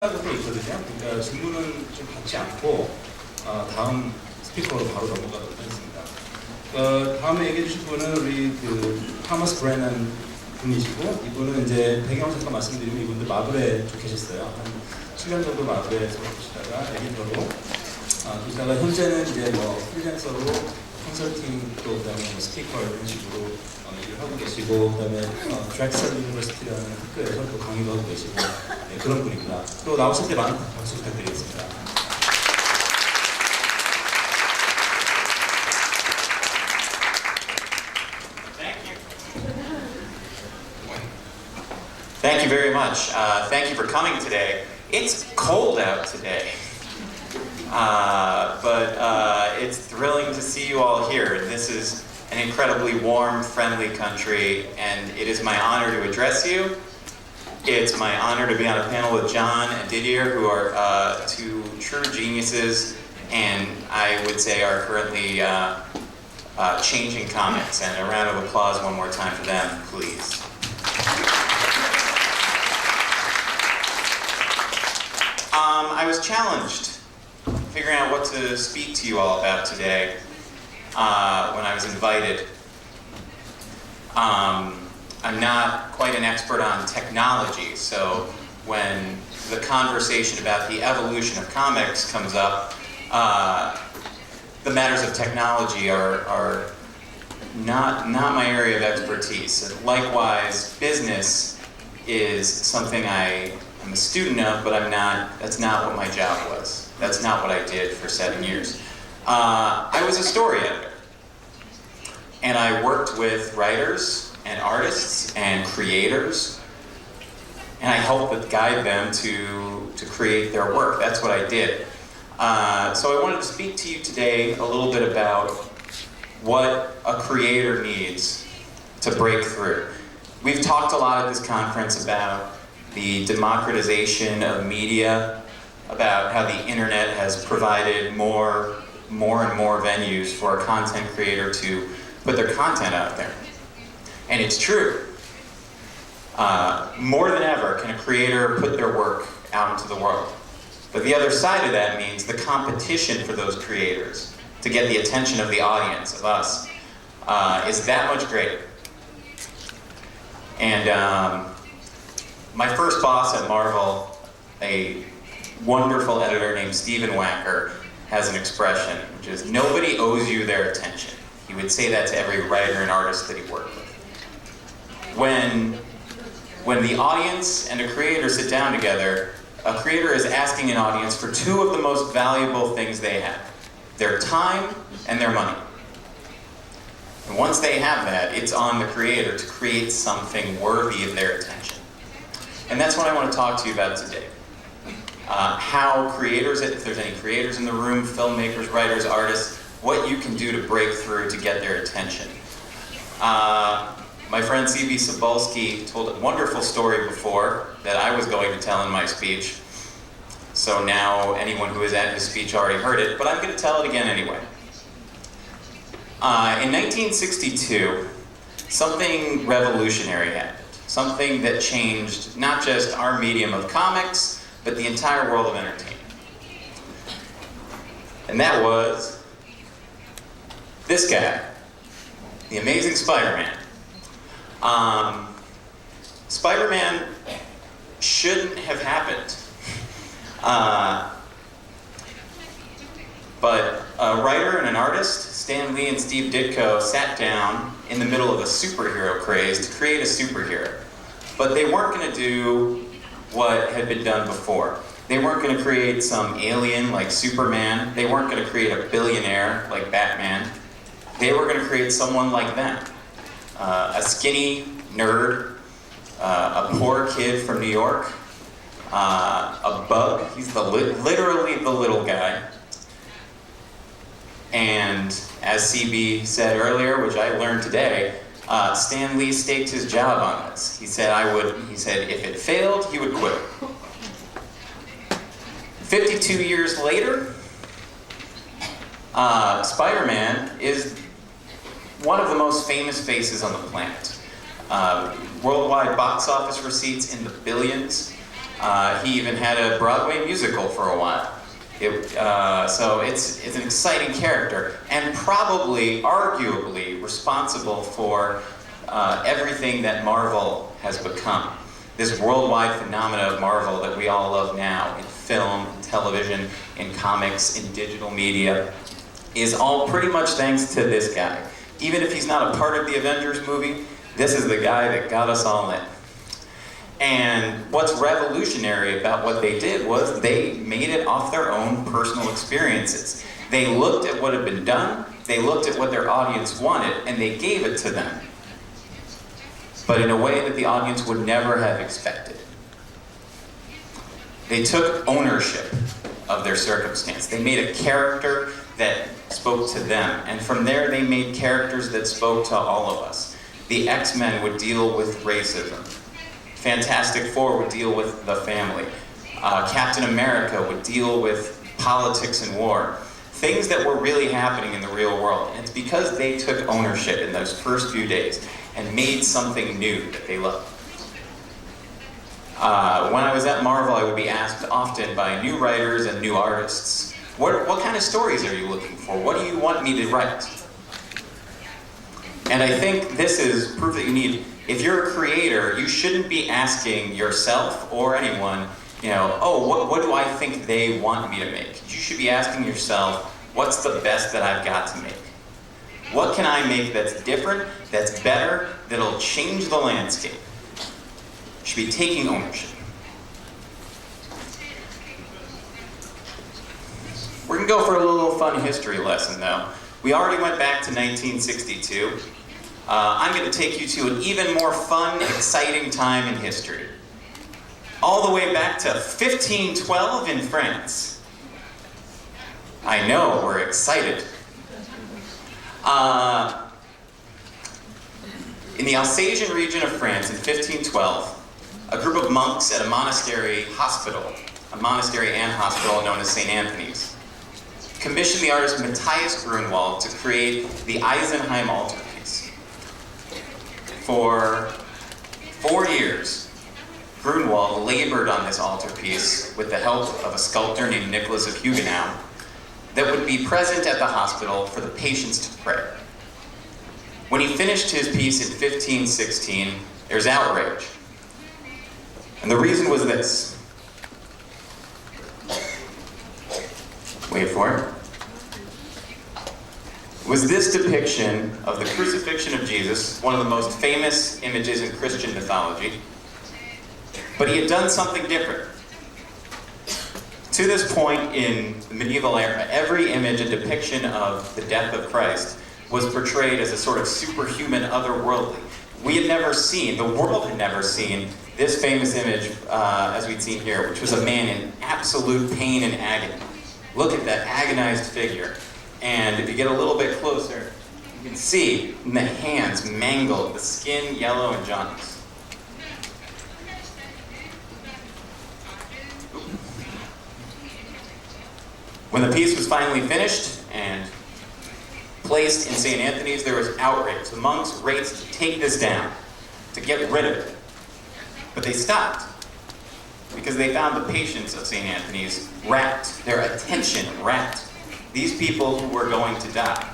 것도 있거든요. 그러니까 질문은 좀 받지 않고 다음 스피커로 바로 넘어가도록 하겠습니다. 다음에 얘기해 주실 분은 우리 토마스 브렌난 분이시고, 이분은 이제 배경 잠깐 말씀드리면 이분도 마블에 쭉 계셨어요. 한 7년 정도 마블에 계시다가 에디터로 계시다가 현재는 이제 뭐 프리랜서로 컨설팅 또 그다음에 뭐 스피커 이런 식으로 일을 하고 계시고, 그다음에 드렉셀 유니버시티라는 학교에서 또 강의도 하고 계시고, 네, 그런 분입니다. 또 나오실 때 많은 박수 부탁드리겠습니다. Thank you very much. Thank you for coming today. It's cold out today, but it's thrilling to see you all here. This is an incredibly warm, friendly country, and it is my honor to address you. It's my honor to be on a panel with John and Didier, who are two true geniuses, and I would say are currently changing comics. And a round of applause one more time for them, please. I was challenged figuring out what to speak to you all about today when I was invited. I'm not quite an expert on technology, so when the conversation about the evolution of comics comes up, the matters of technology are not my area of expertise. And likewise, business is something I'm a student of, but that's not what my job was. That's not what I did for 7 years. I was a story editor, and I worked with writers and artists and creators, and I helped guide them to create their work. That's what I did. So I wanted to speak to you today a little bit about what a creator needs to break through. We've talked a lot at this conference about the democratization of media, about how the internet has provided more and more venues for a content creator to put their content out there. And it's true. More than ever can a creator put their work out into the world. But the other side of that means the competition for those creators to get the attention of the audience, of us, is that much greater. And my first boss at Marvel, a wonderful editor named Stephen Wacker, has an expression, which is, nobody owes you their attention. He would say that to every writer and artist that he worked with. When the audience and a creator sit down together, a creator is asking an audience for two of the most valuable things they have: their time and their money. And once they have that, it's on the creator to create something worthy of their attention. And that's what I want to talk to you about today. How creators, if there's any creators in the room, filmmakers, writers, artists, what you can do to break through to get their attention. My friend C.B. Cebulski told a wonderful story before that I was going to tell in my speech. So now anyone who is at his speech already heard it, but I'm going to tell it again anyway. In 1962, something revolutionary happened. Something that changed not just our medium of comics, but the entire world of entertainment. And that was this guy, the Amazing Spider-Man. Spider-Man shouldn't have happened. But a writer and an artist, Stan Lee and Steve Ditko, sat down in the middle of a superhero craze to create a superhero. But they weren't going to do what had been done before. They weren't going to create some alien like Superman. They weren't going to create a billionaire like Batman. They were going to create someone like them. A skinny nerd, a poor kid from New York, a bug. He's literally the little guy. And as CB said earlier, which I learned today, Stan Lee staked his job on this. He said if it failed, he would quit. 52 years later, Spider-Man is one of the most famous faces on the planet. Worldwide box office receipts in the billions. He even had a Broadway musical for a while. So it's an exciting character, and probably, arguably, responsible for everything that Marvel has become. This worldwide phenomena of Marvel that we all love now, in film, in television, in comics, in digital media, is all pretty much thanks to this guy. Even if he's not a part of the Avengers movie, this is the guy that got us all in. And what's revolutionary about what they did was they made it off their own personal experiences. They looked at what had been done, they looked at what their audience wanted, and they gave it to them. But in a way that the audience would never have expected. They took ownership of their circumstance. They made a character that spoke to them. And from there, they made characters that spoke to all of us. The X-Men would deal with racism. Fantastic Four would deal with the family. Captain America would deal with politics and war. Things that were really happening in the real world. And it's because they took ownership in those first few days and made something new that they loved. When I was at Marvel, I would be asked often by new writers and new artists, what kind of stories are you looking for? What do you want me to write? And I think this is proof that you need, if you're a creator, you shouldn't be asking yourself or anyone, oh, what do I think they want me to make? You should be asking yourself, what's the best that I've got to make? What can I make that's different, that's better, that'll change the landscape? You should be taking ownership. We're going to go for a little fun history lesson, though. We already went back to 1962. I'm going to take you to an even more fun, exciting time in history. All the way back to 1512 in France. I know, we're excited. In the Alsatian region of France in 1512, a group of monks at a monastery and hospital known as St. Anthony's, commissioned the artist Matthias Grunewald to create the Eisenheim altarpiece. For 4 years, Grunewald labored on this altarpiece with the help of a sculptor named Nicholas of Huguenot that would be present at the hospital for the patients to pray. When he finished his piece in 1516, there's outrage. And the reason was this. Wait for it. Was this depiction of the crucifixion of Jesus, one of the most famous images in Christian mythology. But he had done something different. To this point in the medieval era, every image and depiction of the death of Christ was portrayed as a sort of superhuman, otherworldly. We had never seen, the world had never seen, this famous image as we'd seen here, which was a man in absolute pain and agony. Look at that agonized figure. And if you get a little bit closer, you can see the hands mangled, the skin yellow and jaundiced. When the piece was finally finished and placed in St. Anthony's, there was outrage. The monks raced to take this down, to get rid of it. But they stopped, because they found the patients of St. Anthony's rapt, their attention rapt. These people who were going to die,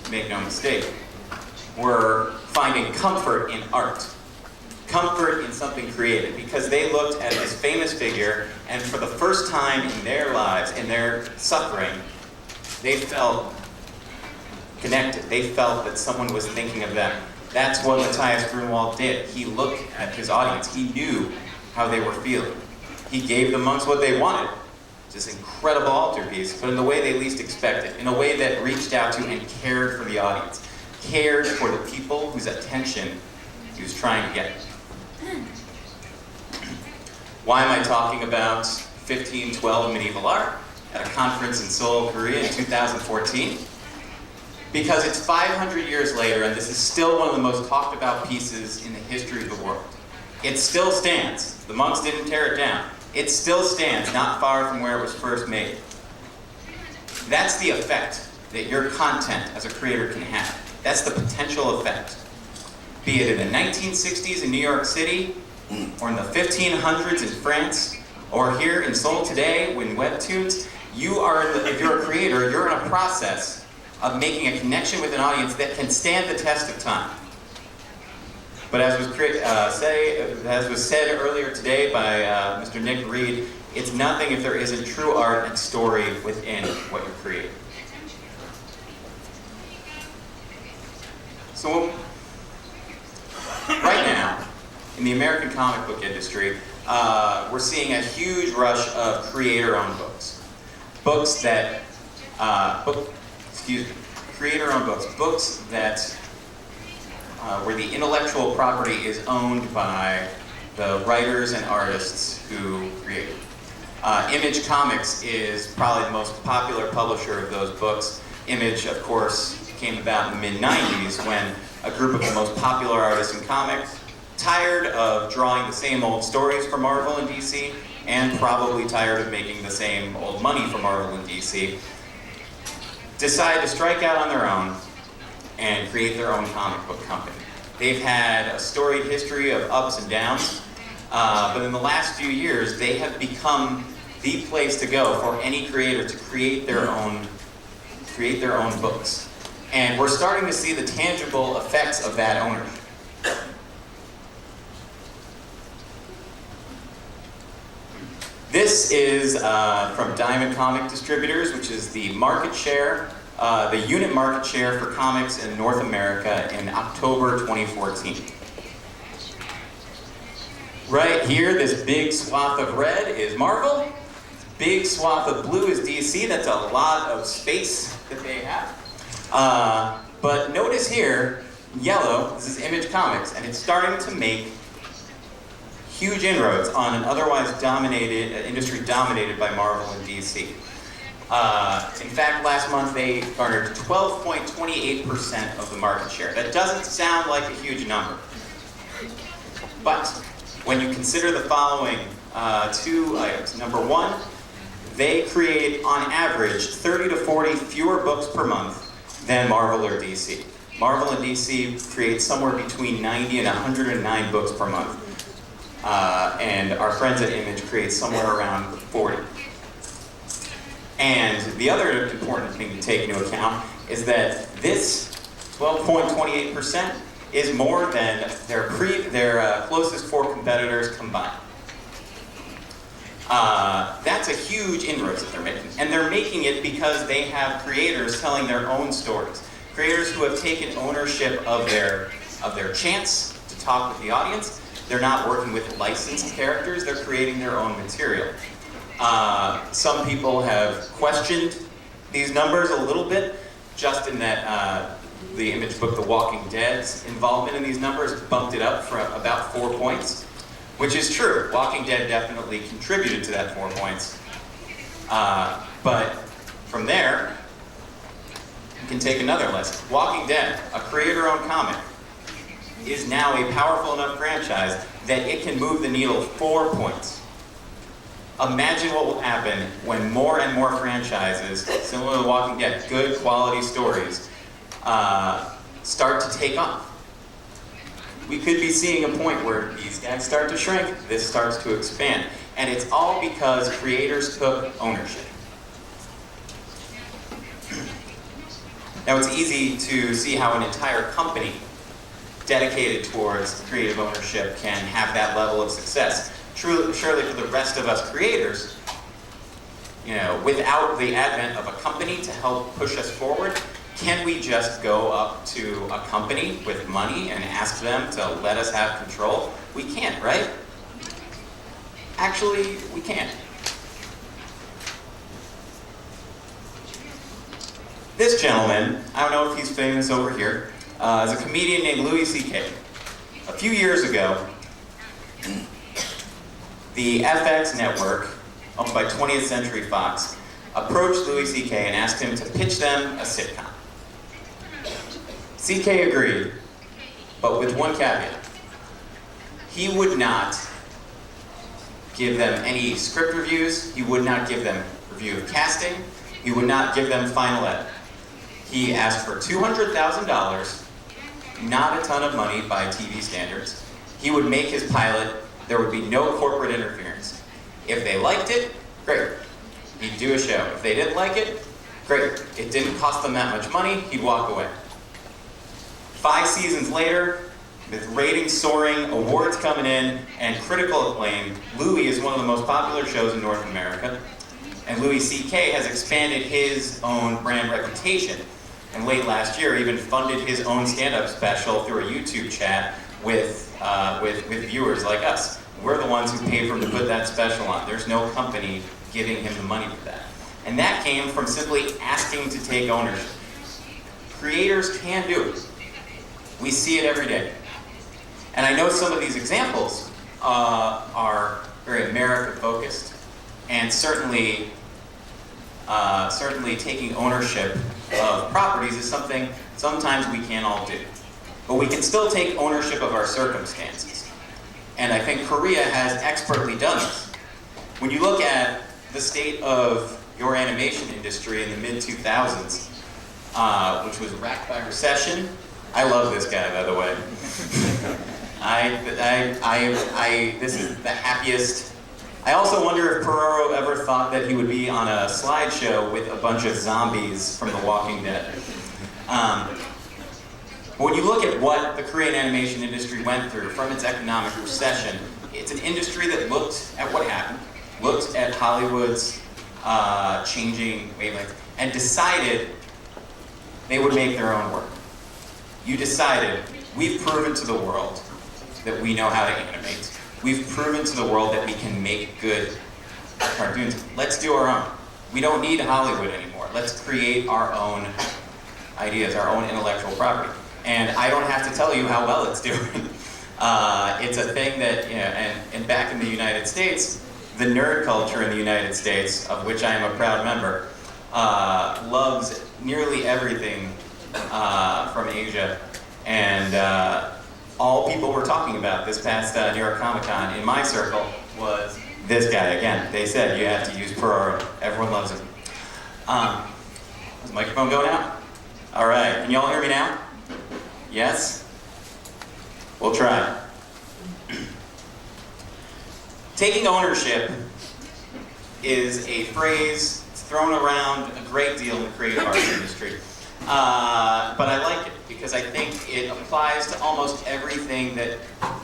make no mistake, were finding comfort in art, comfort in something creative, because they looked at this famous figure, and for the first time in their lives, in their suffering, they felt connected. They felt that someone was thinking of them. That's what Matthias Grunewald did. He looked at his audience. He knew how they were feeling. He gave the monks what they wanted. This incredible altarpiece, but in the way they least expected, in a way that reached out to and cared for the audience, cared for the people whose attention he was trying to get. Why am I talking about 1512 medieval art at a conference in Seoul, Korea in 2014? Because it's 500 years later, and this is still one of the most talked about pieces in the history of the world. It still stands. The monks didn't tear it down. It still stands, not far from where it was first made. That's the effect that your content as a creator can have. That's the potential effect. Be it in the 1960s in New York City, or in the 1500s in France, or here in Seoul today when webtoons, if you're a creator, you're in a process of making a connection with an audience that can stand the test of time. But as was said earlier today by Mr. Nick Reed, it's nothing if there isn't true art and story within what you're creating. So, right now, in the American comic book industry, we're seeing a huge rush of creator-owned books. Books that, creator-owned books. Books that, where the intellectual property is owned by the writers and artists who create it. Image Comics is probably the most popular publisher of those books. Image, of course, came about in the mid-90s when a group of the most popular artists in comics, tired of drawing the same old stories for Marvel and DC, and probably tired of making the same old money for Marvel and DC, decided to strike out on their own and create their own comic book company. They've had a storied history of ups and downs, but in the last few years, they have become the place to go for any creator to create their own books. And we're starting to see the tangible effects of that ownership. This is from Diamond Comic Distributors, which is the market share, the unit market share for comics in North America in October 2014. Right here, this big swath of red is Marvel. Big swath of blue is DC. That's a lot of space that they have. But notice here, yellow, this is Image Comics, and it's starting to make huge inroads on an otherwise industry dominated by Marvel and DC. In fact, last month they garnered 12.28% of the market share. That doesn't sound like a huge number. But when you consider the following two items. Number one, they create, on average, 30 to 40 fewer books per month than Marvel or DC. Marvel and DC create somewhere between 90 and 109 books per month. And our friends at Image create somewhere around 40. And the other important thing to take into account is that this 12.28% is more than their closest four competitors combined. That's a huge inroads that they're making. And they're making it because they have creators telling their own stories. Creators who have taken ownership of their chance to talk with the audience. They're not working with licensed characters, they're creating their own material. Some people have questioned these numbers a little bit, just in that the Image book, The Walking Dead's involvement in these numbers bumped it up for about 4 points, which is true. Walking Dead definitely contributed to that 4 points. But from there, you can take another lesson. Walking Dead, a creator-owned comic, is now a powerful enough franchise that it can move the needle 4 points. Imagine what will happen when more and more franchises, similar to Walking Dead, good quality stories, start to take off. We could be seeing a point where these guys start to shrink, this starts to expand. And it's all because creators took ownership. Now it's easy to see how an entire company dedicated towards creative ownership can have that level of success. Surely for the rest of us creators, without the advent of a company to help push us forward, can we just go up to a company with money and ask them to let us have control? We can't, right? Actually, we can't. This gentleman, I don't know if he's famous over here, is a comedian named Louis C.K. A few years ago, the FX network, owned by 20th Century Fox, approached Louis C.K. and asked him to pitch them a sitcom. C.K. agreed, but with one caveat. He would not give them any script reviews, he would not give them review of casting, he would not give them final edit. He asked for $200,000, not a ton of money by TV standards. He would make his pilot, There would be no corporate interference. If they liked it, great. He'd do a show. If they didn't like it, great. It didn't cost them that much money, he'd walk away. 5 seasons later, with ratings soaring, awards coming in, and critical acclaim, Louis is one of the most popular shows in North America. And Louis C.K. has expanded his own brand reputation. And late last year, even funded his own stand-up special through a YouTube chat with viewers like us. We're the ones who paid for him to put that special on. There's no company giving him the money for that. And that came from simply asking to take ownership. Creators can do it. We see it every day. And I know some of these examples are very America-focused, and certainly taking ownership of properties is something sometimes we can't all do. But we can still take ownership of our circumstances. And I think Korea has expertly done this. When you look at the state of your animation industry in the mid-2000s, which was racked by recession. I love this guy, by the way. This is the happiest. I also wonder if Peroro ever thought that he would be on a slideshow with a bunch of zombies from The Walking Dead. When you look at what the Korean animation industry went through from its economic recession, it's an industry that looked at what happened, looked at Hollywood's changing wavelength, and decided they would make their own work. You decided, we've proven to the world that we know how to animate. We've proven to the world that we can make good cartoons. Let's do our own. We don't need Hollywood anymore. Let's create our own ideas, our own intellectual property. And I don't have to tell you how well it's doing. It's a thing that, you know, and back in the United States, the nerd culture in the United States, of which I am a proud member, loves nearly everything from Asia. And all people were talking about this past New York Comic Con in my circle was this guy again. They said you have to use Peroro. Everyone loves him. Is the microphone going out? All right, can you all hear me now? Yes? We'll try. Taking ownership is a phrase thrown around a great deal in the creative arts industry. But I like it because I think it applies to almost everything that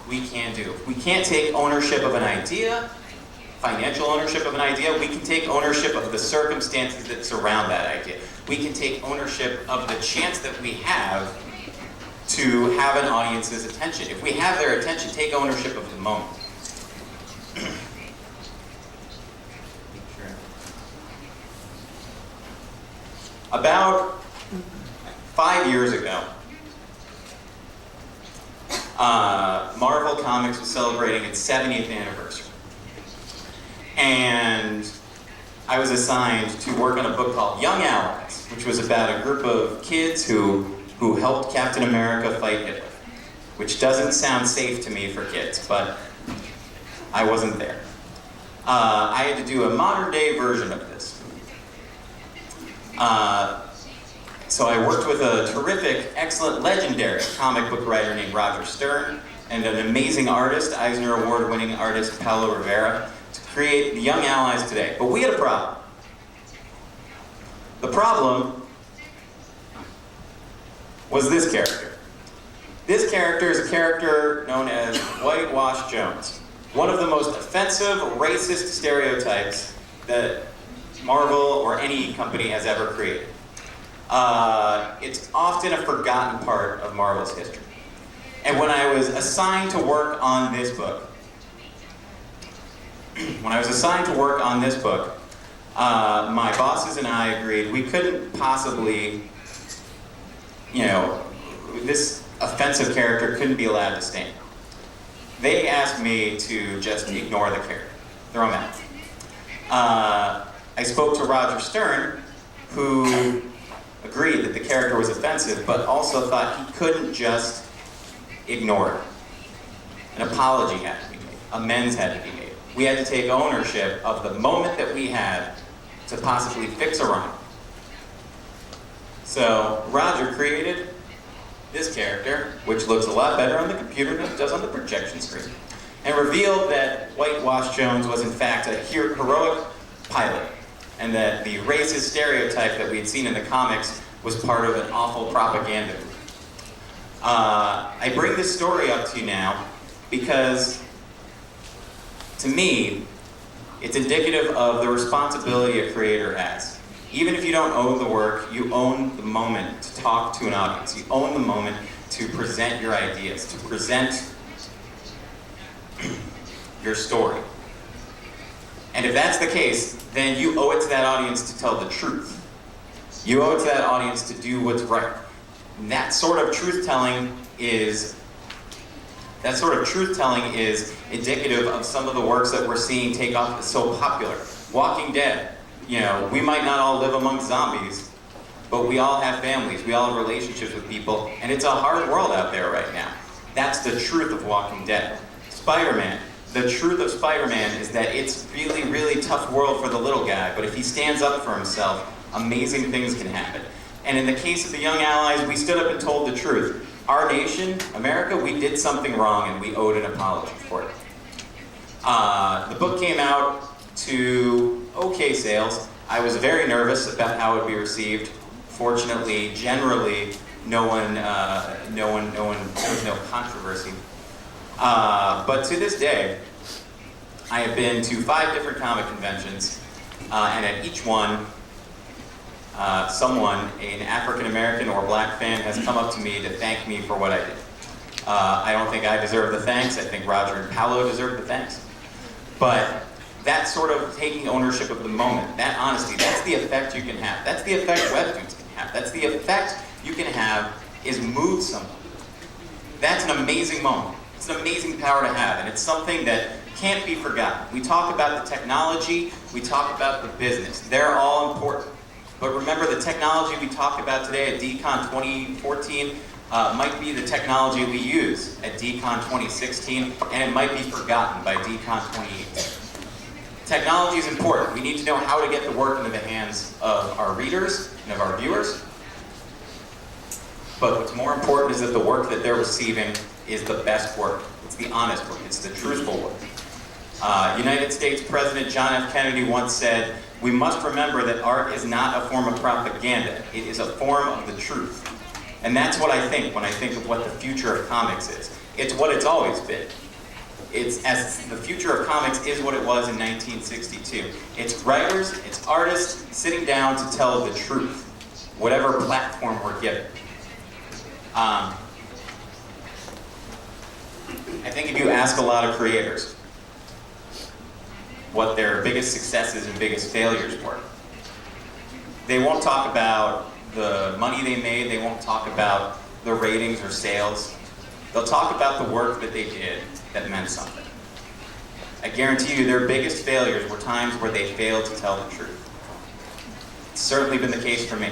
we can do. If we can't take ownership of an idea, financial ownership of an idea, we can take ownership of the circumstances that surround that idea. We can take ownership of the chance that we have to have an audience's attention. If we have their attention, take ownership of the moment. About 5 years ago, Marvel Comics was celebrating its 70th anniversary. And I was assigned to work on a book called Young Allies, which was about a group of kids who helped Captain America fight Hitler, which doesn't sound safe to me for kids, but I wasn't there. I had to do a modern day version of this. So I worked with a terrific, excellent, legendary comic book writer named Roger Stern and an amazing artist, Eisner Award-winning artist Paulo Rivera, to create the Young Allies today. But we had a problem. The problem was this character. This character is a character known as Whitewash Jones, one of the most offensive, racist stereotypes that Marvel or any company has ever created. It's often a forgotten part of Marvel's history. And when I was assigned to work on this book, my bosses and I agreed we couldn't possibly, this offensive character couldn't be allowed to stand. They asked me to just ignore the character, throw him out. I spoke to Roger Stern, who agreed that the character was offensive, but also thought he couldn't just ignore it. An apology had to be made. Amends had to be made. We had to take ownership of the moment that we had to possibly fix a rhyme. So Roger created this character, which looks a lot better on the computer than it does on the projection screen. and revealed that Whitewash Jones was in fact a heroic pilot, and that the racist stereotype that we had seen in the comics was part of an awful propaganda. I bring this story up to you now because, to me, it's indicative of the responsibility a creator has. Even if you don't own the work, you own the moment to talk to an audience. You own the moment to present your ideas, to present your story. And if that's the case, then you owe it to that audience to tell the truth. You owe it to that audience to do what's right. And that sort of truth-telling is indicative of some of the works that we're seeing take off as so popular. Walking Dead. You know, we might not all live among zombies, but we all have families, we all have relationships with people, and it's a hard world out there right now. That's the truth of Walking Dead. Spider-Man. The truth of Spider-Man is that it's really, really tough world for the little guy, but if he stands up for himself, amazing things can happen. And in the case of the Young Allies, we stood up and told the truth. Our nation, America, we did something wrong and we owed an apology for it. The book came out to okay sales. I was very nervous about how it would be received. Fortunately, generally, there was no controversy. But to this day, I have been to 5 different comic conventions, and at each one, someone, an African American or black fan, has come up to me to thank me for what I did. I don't think I deserve the thanks. I think Roger and Paolo deserve the thanks. But that sort of taking ownership of the moment, that honesty, that's the effect you can have. That's the effect webtoons can have. That's the effect you can have is move someone. That's an amazing moment. It's an amazing power to have, and it's something that can't be forgotten. We talk about the technology, we talk about the business. They're all important. But remember, the technology we talk about today at DICON 2014 might be the technology we use at DICON 2016, and it might be forgotten by DICON 2018. Technology is important. We need to know how to get the work into the hands of our readers and of our viewers. But what's more important is that the work that they're receiving is the best work. It's the honest work. It's the truthful work. United States President John F. Kennedy once said, "We must remember that art is not a form of propaganda. It is a form of the truth." And that's what I think when I think of what the future of comics is. It's what it's always been. It's as the future of comics is what it was in 1962. It's writers, it's artists sitting down to tell the truth, whatever platform we're given. I think if you ask a lot of creators what their biggest successes and biggest failures were, they won't talk about the money they made, they won't talk about the ratings or sales. They'll talk about the work that they did that meant something. I guarantee you their biggest failures were times where they failed to tell the truth. It's certainly been the case for me.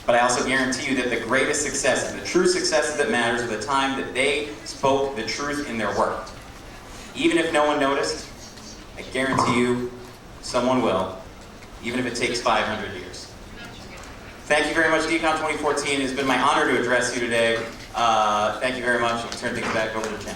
But I also guarantee you that the greatest successes, the true successes that matters, are the time that they spoke the truth in their work. Even if no one noticed, I guarantee you someone will, even if it takes 500 years. Thank you very much, DICON 2014. It's been my honor to address you today. Thank you very much. I'll turn things back over to Jen.